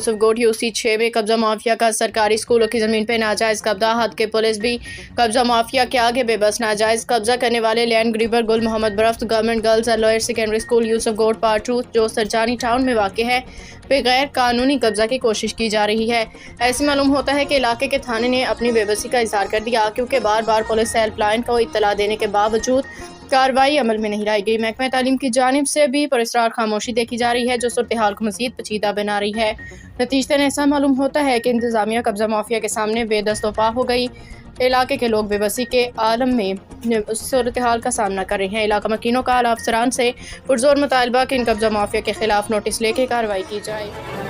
यूसुफगोट UC 6 में कब्जा mafia का सरकारी स्कूलों की ज़मीन पर नाजायज़ कब्जा। हद के पुलिस भी कब्जा माफिया के आगे बेबस। नाजायज़ कब्जा करने वाले लैंड ग्रीबर गुल मोहम्मद बरफ्त government girls and lower secondary school Yousuf Goth part 2 जो सरजानी टाउन में वाक़ है पे गैर कानूनी कब्जा की कोशिश की जा रही है। ऐसे मालूम होता है कि इलाके के थाने ने अपनी बेबसी का इजहार कर दिया, क्योंकि बार बार पुलिस हेल्पलाइन को इत्तला देने के बावजूद कार्रवाई अमल में नहीं लाई गई। महकमा तालीम की जानिब से भी पुरस्कार खामोशी देखी जा रही है, जो सूरत हाल को मज़ीद पेचीदा बना रही है। नतीजतन ऐसा मालूम होता है कि इंतजामिया कब्जा माफिया के सामने बेदस्तोपा हो गई। इलाके के लोग बेबसी के आलम में सूरत हाल का सामना कर रहे हैं। इलाका मकीनों का आला अफसरान से पुरजोर मुतालबा कि इन कब्जा माफिया के खिलाफ नोटिस लेके कार्रवाई की जाए।